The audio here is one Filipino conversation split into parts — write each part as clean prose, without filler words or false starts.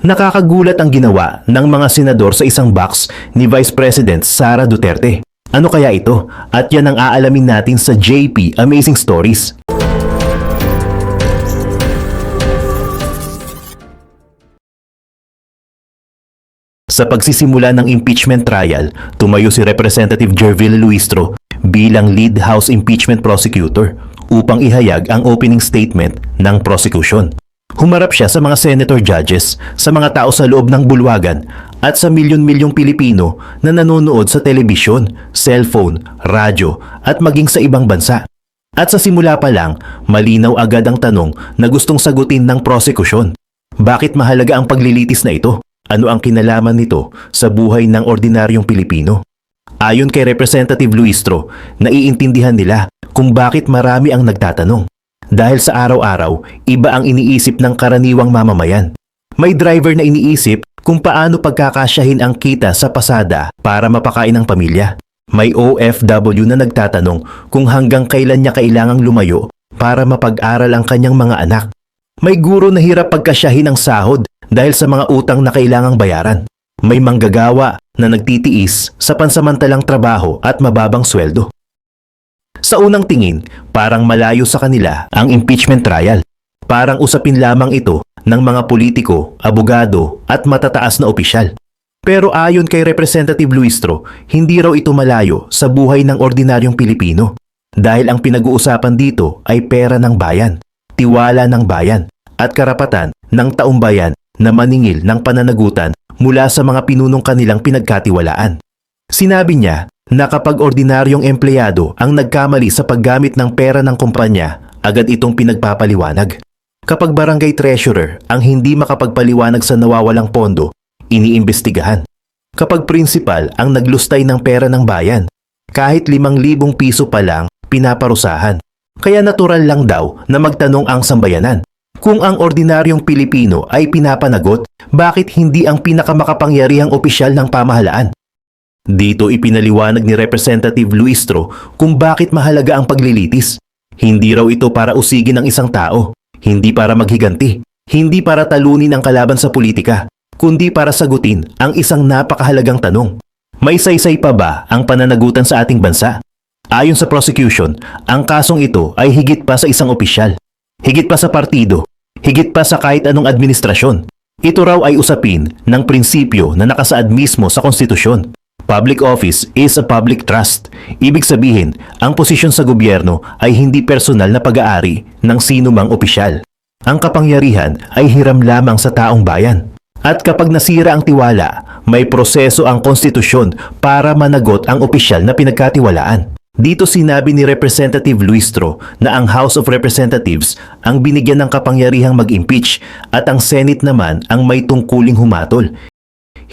Nakakagulat ang ginawa ng mga senador sa isang box ni Vice President Sara Duterte. Ano kaya ito? At yan ang aalamin natin sa JP Amazing Stories. Sa pagsisimula ng impeachment trial, tumayo si Representative Jervil Luistro bilang lead House impeachment prosecutor upang ihayag ang opening statement ng prosecution. Humarap siya sa mga senator judges, sa mga tao sa loob ng bulwagan at sa milyon-milyong Pilipino na nanonood sa telebisyon, cellphone, radyo at maging sa ibang bansa. At sa simula pa lang, malinaw agad ang tanong na gustong sagutin ng prosecution. Bakit mahalaga ang paglilitis na ito? Ano ang kinalaman nito sa buhay ng ordinaryong Pilipino? Ayon kay Representative Luistro, naiintindihan nila kung bakit marami ang nagtatanong. Dahil sa araw-araw, iba ang iniisip ng karaniwang mamamayan. May driver na iniisip kung paano pagkakasyahin ang kita sa pasada para mapakain ang pamilya. May OFW na nagtatanong kung hanggang kailan niya kailangang lumayo para mapag-aral ang kanyang mga anak. May guro na hirap pagkasyahin ang sahod dahil sa mga utang na kailangang bayaran. May manggagawa na nagtitiis sa pansamantalang trabaho at mababang sweldo. Sa unang tingin, parang malayo sa kanila ang impeachment trial. Parang usapin lamang ito ng mga politiko, abogado at matataas na opisyal. Pero ayon kay Representative Luistro, hindi raw ito malayo sa buhay ng ordinaryong Pilipino. Dahil ang pinag-uusapan dito ay pera ng bayan, tiwala ng bayan at karapatan ng taong bayan na maningil ng pananagutan mula sa mga pinunong kanilang pinagkatiwalaan. Sinabi niya na kapag ordinaryong empleyado ang nagkamali sa paggamit ng pera ng kumpanya, agad itong pinagpapaliwanag. Kapag barangay treasurer ang hindi makapagpaliwanag sa nawawalang pondo, iniimbestigahan. Kapag principal ang naglustay ng pera ng bayan, kahit 5,000 piso pa lang, pinaparusahan. Kaya natural lang daw na magtanong ang sambayanan. Kung ang ordinaryong Pilipino ay pinapanagot, bakit hindi ang pinakamakapangyarihang opisyal ng pamahalaan? Dito ipinaliwanag ni Representative Luistro kung bakit mahalaga ang paglilitis. Hindi raw ito para usigin ang isang tao, hindi para maghiganti, hindi para talunin ang kalaban sa politika, kundi para sagutin ang isang napakahalagang tanong. May saysay pa ba ang pananagutan sa ating bansa? Ayon sa prosecution, ang kasong ito ay higit pa sa isang opisyal, higit pa sa partido, higit pa sa kahit anong administrasyon. Ito raw ay usapin ng prinsipyo na nakasaad mismo sa konstitusyon. Public office is a public trust. Ibig sabihin, ang posisyon sa gobyerno ay hindi personal na pag-aari ng sino mang opisyal. Ang kapangyarihan ay hiram lamang sa taong bayan. At kapag nasira ang tiwala, may proseso ang konstitusyon para managot ang opisyal na pinagkatiwalaan. Dito sinabi ni Representative Luistro na ang House of Representatives ang binigyan ng kapangyarihang mag-impeach at ang Senate naman ang may tungkuling humatol.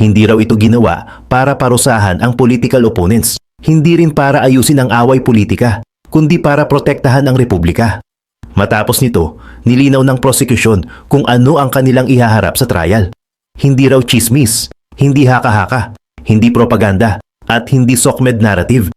Hindi raw ito ginawa para parusahan ang political opponents. Hindi rin para ayusin ang away politika, kundi para protektahan ang republika. Matapos nito, nilinaw ng prosecution kung ano ang kanilang ihaharap sa trial. Hindi raw chismis, hindi haka-haka, hindi propaganda, at hindi sokmed narrative.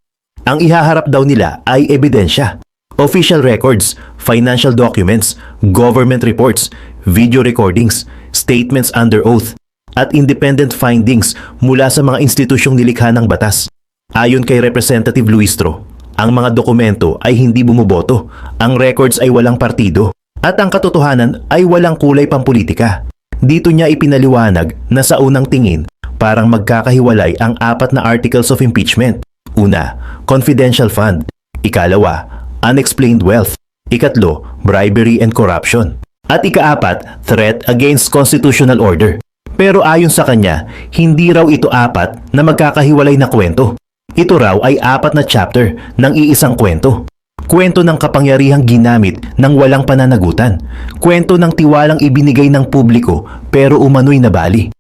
Ang ihaharap daw nila ay ebidensya, official records, financial documents, government reports, video recordings, statements under oath, at independent findings mula sa mga institusyong nilikha ng batas. Ayon kay Representative Luistro, ang mga dokumento ay hindi bumoboto, ang records ay walang partido, at ang katotohanan ay walang kulay pampolitika. Dito niya ipinaliwanag na sa unang tingin, parang magkakahiwalay ang 4 na articles of impeachment. Una, confidential fund. Ikalawa, unexplained wealth. Ikatlo, bribery and corruption. At ika-4, threat against constitutional order. Pero ayon sa kanya, hindi raw ito 4 na magkakahiwalay na kwento. Ito raw ay 4 na chapter ng iisang kwento. Kwento ng kapangyarihang ginamit ng walang pananagutan. Kwento ng tiwalang ibinigay ng publiko pero umano'y nabali.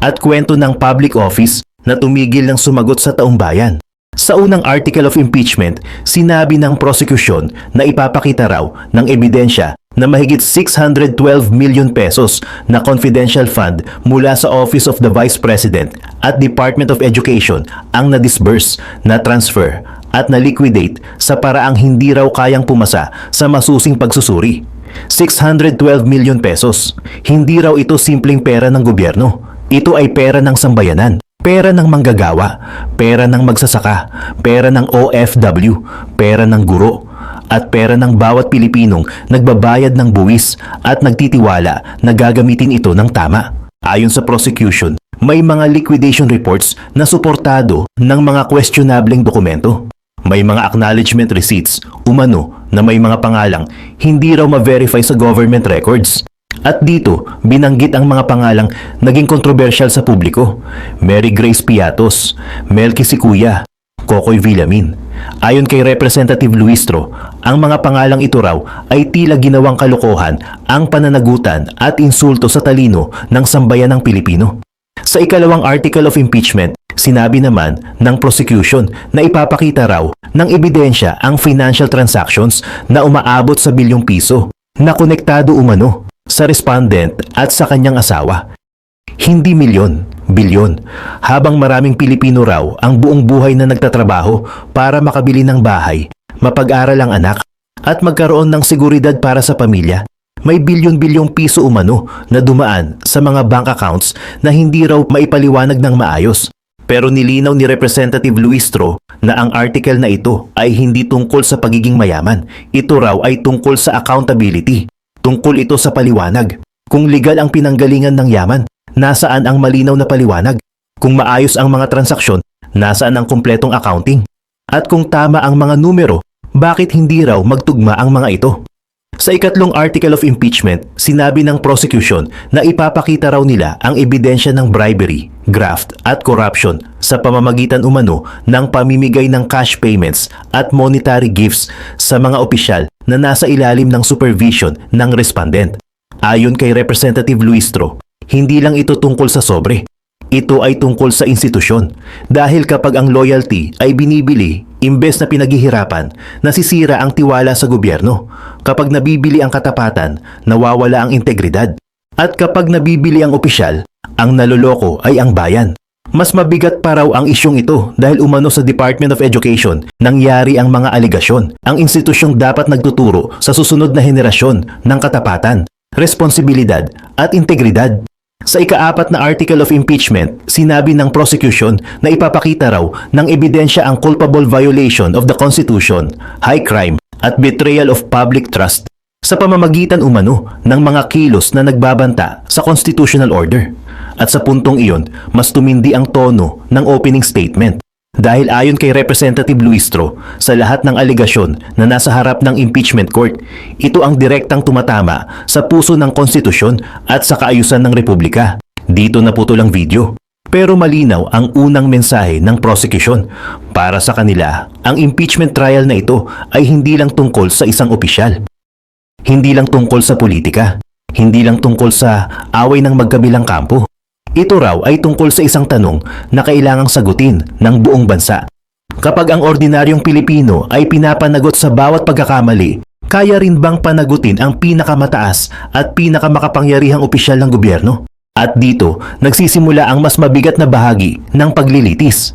At kwento ng public office na tumigil ng sumagot sa taong bayan. Sa unang article of impeachment, sinabi ng prosecution na ipapakita raw ng ebidensya na mahigit 612 million pesos na confidential fund mula sa Office of the Vice President at Department of Education ang na-disburse, na-transfer at na-liquidate sa paraang hindi raw kayang pumasa sa masusing pagsusuri. 612 million pesos. Hindi raw ito simpleng pera ng gobyerno. Ito ay pera ng sambayanan, pera ng manggagawa, pera ng magsasaka, pera ng OFW, pera ng guro, at pera ng bawat Pilipinong nagbabayad ng buwis at nagtitiwala na gagamitin ito ng tama. Ayon sa prosecution, may mga liquidation reports na suportado ng mga questionableng dokumento. May mga acknowledgement receipts, umano, na may mga pangalang hindi raw ma-verify sa government records. At dito, binanggit ang mga pangalang naging kontrobersyal sa publiko. Mary Grace Piatos, Melky Sikuya, Kokoy Villamin. Ayon kay Representative Luistro, ang mga pangalang ito raw ay tila ginawang kalokohan ang pananagutan at insulto sa talino ng sambayanang Pilipino. Sa ikalawang article of impeachment, sinabi naman ng prosecution na ipapakita raw ng ebidensya ang financial transactions na umaabot sa bilyong piso na konektado umano sa respondent at sa kanyang asawa. Hindi milyon, bilyon, habang maraming Pilipino raw ang buong buhay na nagtatrabaho para makabili ng bahay, mapag-aral ang anak, at magkaroon ng seguridad para sa pamilya. May bilyon-bilyong piso umano na dumaan sa mga bank accounts na hindi raw maipaliwanag ng maayos. Pero nilinaw ni Representative Luistro na ang article na ito ay hindi tungkol sa pagiging mayaman. Ito raw ay tungkol sa accountability. Tungkol ito sa paliwanag. Kung legal ang pinanggalingan ng yaman, nasaan ang malinaw na paliwanag? Kung maayos ang mga transaksyon, nasaan ang kumpletong accounting? At kung tama ang mga numero, bakit hindi raw magtugma ang mga ito? Sa ikatlong article of impeachment, sinabi ng prosecution na ipapakita raw nila ang ebidensya ng bribery, graft at corruption sa pamamagitan umano ng pamimigay ng cash payments at monetary gifts sa mga opisyal na nasa ilalim ng supervision ng respondent. Ayon kay Representative Luistro, hindi lang ito tungkol sa sobre. Ito ay tungkol sa institusyon dahil kapag ang loyalty ay binibili imbes na pinaghihirapan, nasisira ang tiwala sa gobyerno. Kapag nabibili ang katapatan, nawawala ang integridad. At kapag nabibili ang opisyal, ang naloloko ay ang bayan. Mas mabigat pa raw ang isyong ito dahil umano sa Department of Education nangyari ang mga aligasyon. Ang institusyong dapat nagtuturo sa susunod na henerasyon ng katapatan, responsibilidad at integridad. Sa ika-4 na article of impeachment, sinabi ng prosecution na ipapakita raw ng ebidensya ang culpable violation of the Constitution, high crime, at betrayal of public trust sa pamamagitan umano ng mga kilos na nagbabanta sa constitutional order. At sa puntong iyon, mas tumindi ang tono ng opening statement. Dahil ayon kay Representative Luistro, sa lahat ng aligasyon na nasa harap ng impeachment court, ito ang direktang tumatama sa puso ng konstitusyon at sa kaayusan ng republika. Dito naputol ang video. Pero malinaw ang unang mensahe ng prosecution. Para sa kanila, ang impeachment trial na ito ay hindi lang tungkol sa isang opisyal. Hindi lang tungkol sa politika. Hindi lang tungkol sa away ng magkabilang kampo. Ito raw ay tungkol sa isang tanong na kailangang sagutin ng buong bansa. Kapag ang ordinaryong Pilipino ay pinapanagot sa bawat pagkakamali, kaya rin bang panagutin ang pinakamataas at pinakamakapangyarihang opisyal ng gobyerno? At dito, nagsisimula ang mas mabigat na bahagi ng paglilitis.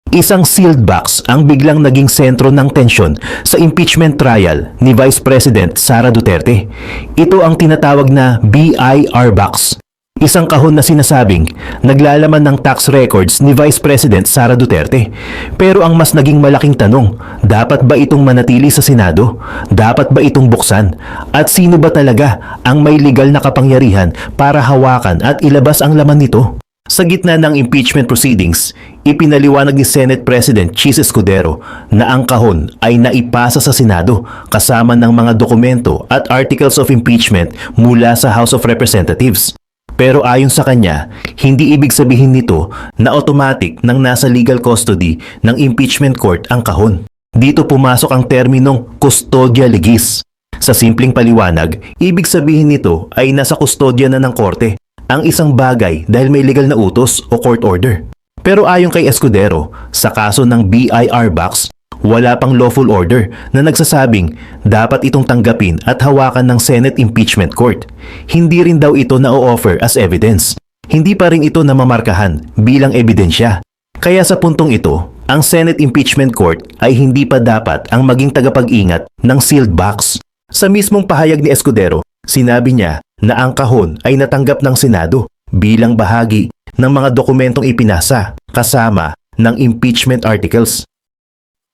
Isang sealed box ang biglang naging sentro ng tensyon sa impeachment trial ni Vice President Sara Duterte. Ito ang tinatawag na BIR box. Isang kahon na sinasabing naglalaman ng tax records ni Vice President Sara Duterte. Pero ang mas naging malaking tanong, dapat ba itong manatili sa Senado? Dapat ba itong buksan? At sino ba talaga ang may legal na kapangyarihan para hawakan at ilabas ang laman nito? Sa gitna ng impeachment proceedings, ipinaliwanag ni Senate President Chis Escudero na ang kahon ay naipasa sa Senado kasama ng mga dokumento at articles of impeachment mula sa House of Representatives. Pero ayon sa kanya, hindi ibig sabihin nito na automatic nang nasa legal custody ng impeachment court ang kahon. Dito pumasok ang terminong custodia legis. Sa simpleng paliwanag, ibig sabihin nito ay nasa kustodya na ng korte ang isang bagay dahil may legal na utos o court order. Pero ayon kay Escudero, sa kaso ng BIR box, wala pang lawful order na nagsasabing dapat itong tanggapin at hawakan ng Senate Impeachment Court. Hindi rin daw ito na-o-offer as evidence. Hindi pa rin ito namamarkahan bilang ebidensya. Kaya sa puntong ito, ang Senate Impeachment Court ay hindi pa dapat ang maging tagapag-ingat ng sealed box. Sa mismong pahayag ni Escudero, sinabi niya na ang kahon ay natanggap ng Senado bilang bahagi ng mga dokumentong ipinasa kasama ng impeachment articles.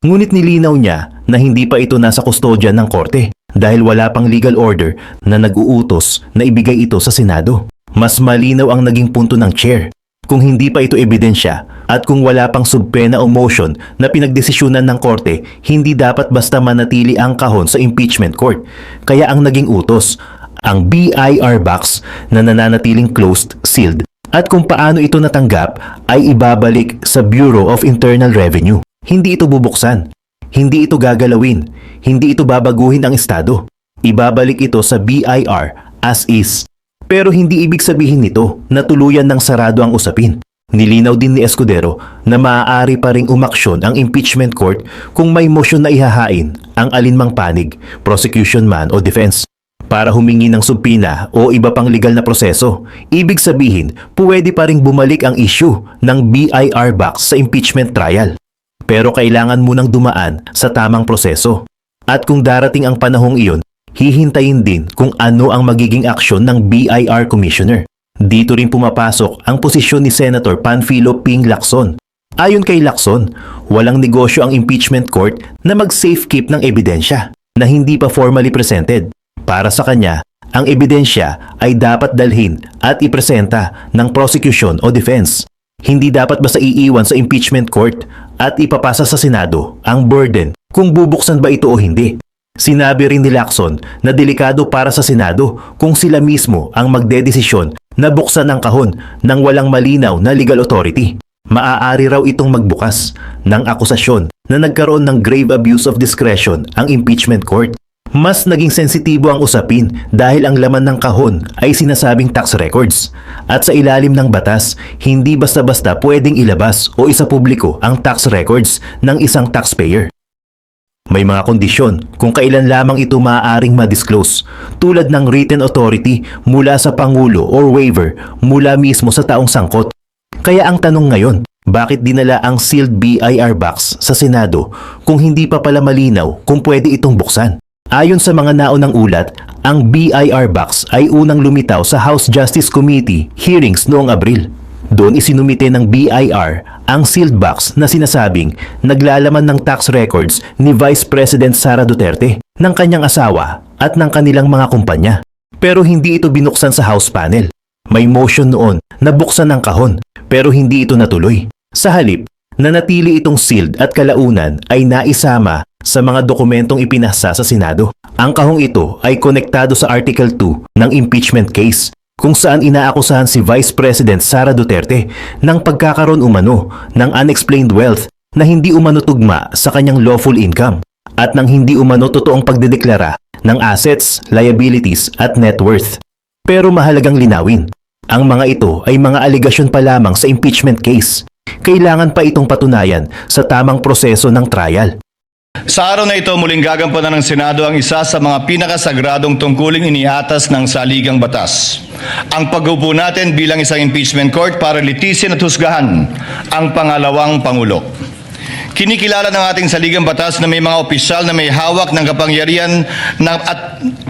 Ngunit nilinaw niya na hindi pa ito nasa kustodya ng korte dahil wala pang legal order na nag-uutos na ibigay ito sa Senado. Mas malinaw ang naging punto ng chair. Kung hindi pa ito ebidensya at kung wala pang subpena o motion na pinagdesisyonan ng korte, hindi dapat basta manatili ang kahon sa impeachment court. Kaya ang naging utos, ang BIR box na nananatiling closed, sealed, at kung paano ito natanggap ay ibabalik sa Bureau of Internal Revenue. Hindi ito bubuksan, hindi ito gagalawin, hindi ito babaguhin ang estado. Ibabalik ito sa BIR as is. Pero hindi ibig sabihin nito na tuluyan ng sarado ang usapin. Nilinaw din ni Escudero na maaari pa ring umaksyon ang impeachment court kung may motion na ihahain ang alinmang panig, prosecution man o defense, para humingi ng subpina o iba pang legal na proseso. Ibig sabihin, pwede pa ring bumalik ang issue ng BIR box sa impeachment trial. Pero kailangan munang dumaan sa tamang proseso. At kung darating ang panahong iyon, hihintayin din kung ano ang magiging aksyon ng BIR Commissioner. Dito rin pumapasok ang posisyon ni Senator Panfilo Ping Lacson. Ayon kay Lacson, walang negosyo ang impeachment court na mag-safekeep ng ebidensya na hindi pa formally presented. Para sa kanya, ang ebidensya ay dapat dalhin at ipresenta ng prosecution o defense. Hindi dapat basta iiwan sa impeachment court at ipapasa sa Senado ang burden kung bubuksan ba ito o hindi. Sinabi rin ni Lacson na delikado para sa Senado kung sila mismo ang magdedesisyon na buksan ang kahon ng walang malinaw na legal authority. Maaari raw itong magbukas ng akusasyon na nagkaroon ng grave abuse of discretion ang impeachment court. Mas naging sensitibo ang usapin dahil ang laman ng kahon ay sinasabing tax records. At sa ilalim ng batas, hindi basta-basta pwedeng ilabas o isapubliko ang tax records ng isang taxpayer. May mga kondisyon kung kailan lamang ito maaaring ma-disclose, tulad ng written authority mula sa Pangulo or waiver mula mismo sa taong sangkot. Kaya ang tanong ngayon, bakit dinala ang sealed BIR box sa Senado kung hindi pa pala malinaw kung pwede itong buksan? Ayon sa mga naunang ulat, ang BIR box ay unang lumitaw sa House Justice Committee hearings noong Abril. Doon isinumite ng BIR ang sealed box na sinasabing naglalaman ng tax records ni Vice President Sara Duterte, ng kanyang asawa at ng kanilang mga kumpanya. Pero hindi ito binuksan sa House panel. May motion noon na buksan ang kahon pero hindi ito natuloy. Sa halip, nanatili itong sealed at kalaunan ay naisama sa mga dokumentong ipinasa sa Senado. Ang kahong ito ay konektado sa Article 2 ng impeachment case, kung saan inaakusahan si Vice President Sara Duterte ng pagkakaroon umano ng unexplained wealth na hindi umano tugma sa kanyang lawful income at ng hindi umano totoong pagdedeklara ng assets, liabilities at net worth. Pero mahalagang linawin, ang mga ito ay mga aligasyon pa lamang sa impeachment case. Kailangan pa itong patunayan sa tamang proseso ng trial. Sa araw na ito, muling gagampanan ng Senado ang isa sa mga pinakasagradong tungkuling iniatas ng saligang batas. Ang pag-upo natin bilang isang impeachment court para litisin at husgahan ang pangalawang Pangulo. Kinikilala ng ating saligang batas na may mga opisyal na may hawak ng kapangyarihan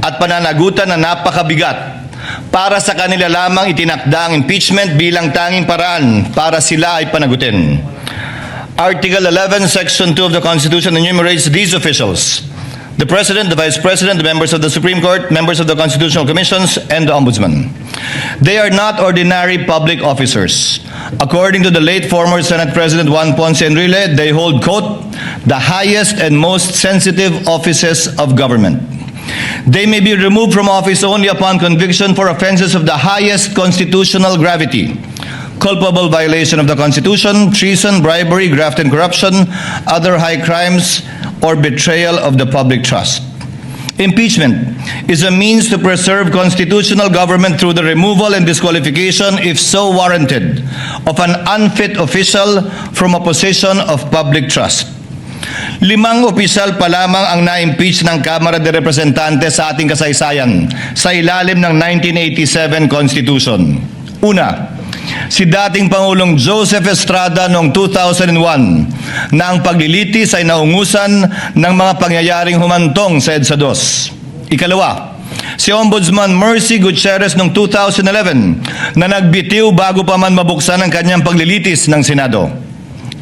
at pananagutan na napakabigat. Para sa kanila lamang itinakda ang impeachment bilang tanging paraan para sila ay panagutin. Article 11, Section 2 of the Constitution enumerates these officials: the President, the Vice President, the members of the Supreme Court, members of the Constitutional Commissions, and the Ombudsman. They are not ordinary public officers. According to the late former Senate President Juan Ponce Enrile, they hold, quote, the highest and most sensitive offices of government. They may be removed from office only upon conviction for offenses of the highest constitutional gravity: culpable violation of the Constitution, treason, bribery, graft and corruption, other high crimes, or betrayal of the public trust. Impeachment is a means to preserve constitutional government through the removal and disqualification, if so warranted, of an unfit official from a position of public trust. 5 opisyal pa lamang ang na-impeach ng Kamara de Representantes sa ating kasaysayan sa ilalim ng 1987 Constitution. Una, si dating Pangulong Joseph Estrada noong 2001 na ang paglilitis ay naungusan ng mga pangyayaring humantong sa EDSA 2. Ikalawa, si Ombudsman Mercy Gutierrez noong 2011 na nagbitiw bago pa man mabuksan ang kanyang paglilitis ng Senado.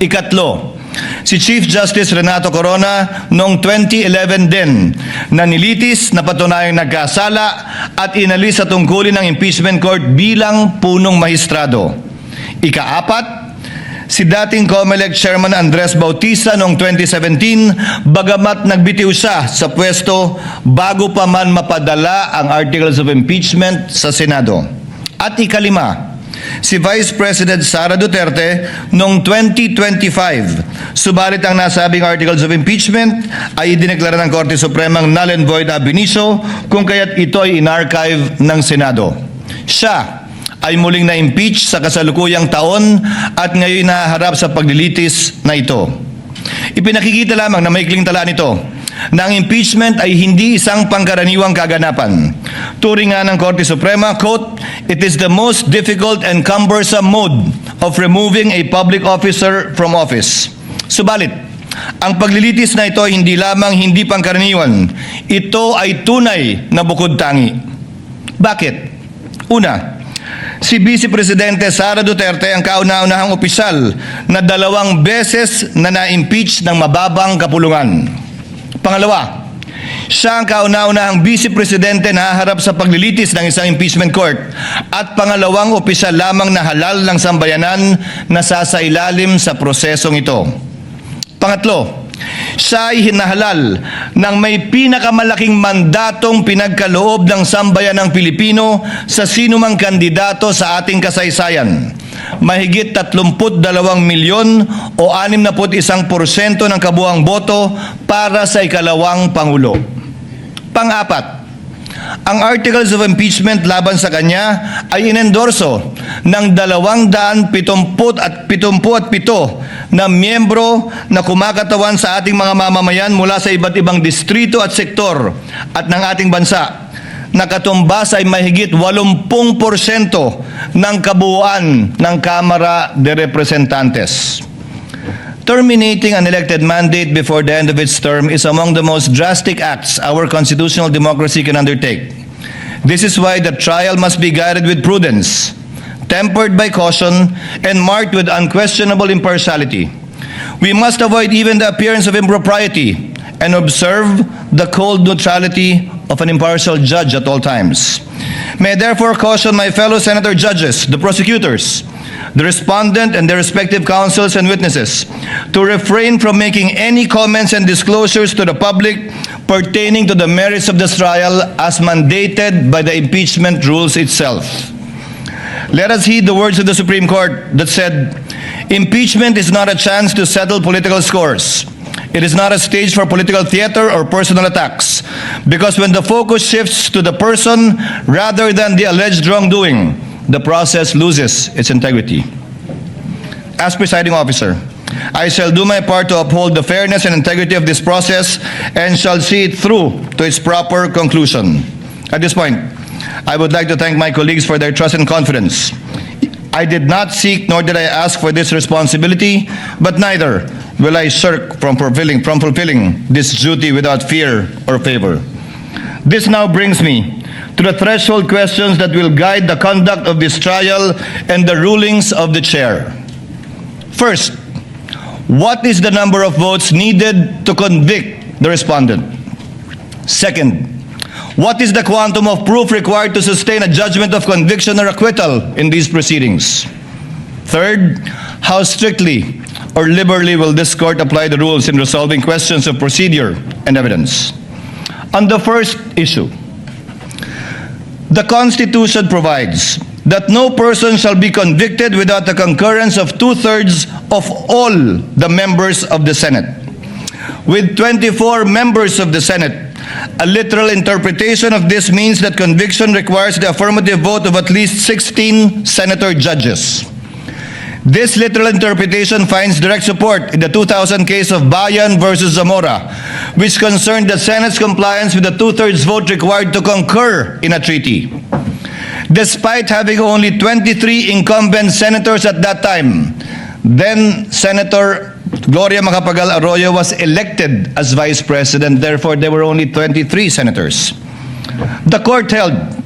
Ikatlo, si Chief Justice Renato Corona noong 2011 din na nilitis na patunayang nagkasala at inalis sa tungkulin ng impeachment court bilang punong mahistrado. Ikaapat, si dating COMELEC Chairman Andres Bautista noong 2017 bagamat nagbitiw siya sa pwesto bago pa man mapadala ang articles of impeachment sa Senado. At ikalima, si Vice President Sara Duterte noong 2025. Subalit ang nasabing articles of impeachment ay idineklara ng Korte Supremang null and void ab initio kung kaya't ito ay inarchive ng Senado. Siya ay muling na-impeach sa kasalukuyang taon at ngayon nahaharap sa paglilitis na ito. Ipinakikita lamang na maikling tala nito na ang impeachment ay hindi isang pangkaraniwang kaganapan. Turing nga ng Korte Suprema, quote, "It is the most difficult and cumbersome mode of removing a public officer from office." Subalit, ang paglilitis na ito ay hindi lamang hindi pangkaraniwan, ito ay tunay na bukod tangi. Bakit? Una, si Vice Presidente Sara Duterte ang kauna-unahang opisyal na 2 beses na na-impeach ng mababang kapulungan. Pangalawa, siya ang kauna-unahang Vice Presidente na haharap sa paglilitis ng isang impeachment court at pangalawang opisyal lamang na halal ng sambayanan na sasailalim sa prosesong ito. Pangatlo, siya ay hinahalal ng may pinakamalaking mandatong pinagkaloob ng sambayanang Pilipino sa sinumang kandidato sa ating kasaysayan. Mahigit 32 milyon o 61% ng kabuuang boto para sa ikalawang Pangulo. Pang-apat, ang articles of impeachment laban sa kanya ay inendorso ng 277 na miyembro na kumakatawan sa ating mga mamamayan mula sa iba't ibang distrito at sektor at ng ating bansa. Nakatumbas ay mahigit 80% ng kabuuan ng Kamara de Representantes. Terminating an elected mandate before the end of its term is among the most drastic acts our constitutional democracy can undertake. This is why the trial must be guided with prudence, tempered by caution, and marked with unquestionable impartiality. We must avoid even the appearance of impropriety and observe the cold neutrality of an impartial judge at all times. May I therefore caution my fellow senator judges, the prosecutors, the respondent and their respective counsels and witnesses to refrain from making any comments and disclosures to the public pertaining to the merits of this trial as mandated by the impeachment rules itself. Let us heed the words of the Supreme Court that said, "Impeachment is not a chance to settle political scores. It is not a stage for political theater or personal attacks, because when the focus shifts to the person rather than the alleged wrongdoing, the process loses its integrity." As presiding officer, I shall do my part to uphold the fairness and integrity of this process and shall see it through to its proper conclusion. At this point, I would like to thank my colleagues for their trust and confidence. I did not seek nor did I ask for this responsibility, but neither will I shirk from fulfilling this duty without fear or favor. This now brings me to the threshold questions that will guide the conduct of this trial and the rulings of the chair. First, what is the number of votes needed to convict the respondent? Second, what is the quantum of proof required to sustain a judgment of conviction or acquittal in these proceedings? Third, how strictly or liberally will this court apply the rules in resolving questions of procedure and evidence? On the first issue, the Constitution provides that no person shall be convicted without the concurrence of 2/3 of all the members of the Senate. With 24 members of the Senate, a literal interpretation of this means that conviction requires the affirmative vote of at least 16 senator judges. This literal interpretation finds direct support in the 2000 case of Bayan versus Zamora, which concerned the Senate's compliance with the 2/3 vote required to concur in a treaty. Despite having only 23 incumbent senators at that time, then Senator Gloria Macapagal Arroyo was elected as Vice President. Therefore, there were only 23 senators. The court held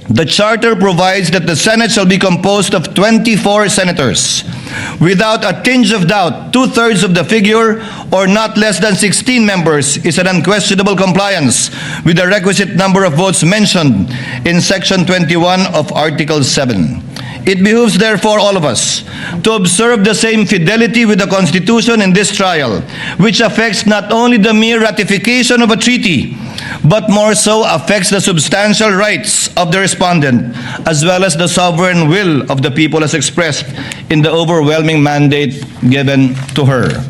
the charter provides that the Senate shall be composed of 24 senators. Without a tinge of doubt, 2/3 of the figure, or not less than 16 members, is an unquestionable compliance with the requisite number of votes mentioned in Section 21 of Article 7. It behooves, therefore, all of us to observe the same fidelity with the Constitution in this trial, which affects not only the mere ratification of a treaty, but more so affects the substantial rights of the respondent, as well as the sovereign will of the people as expressed in the overwhelming mandate given to her.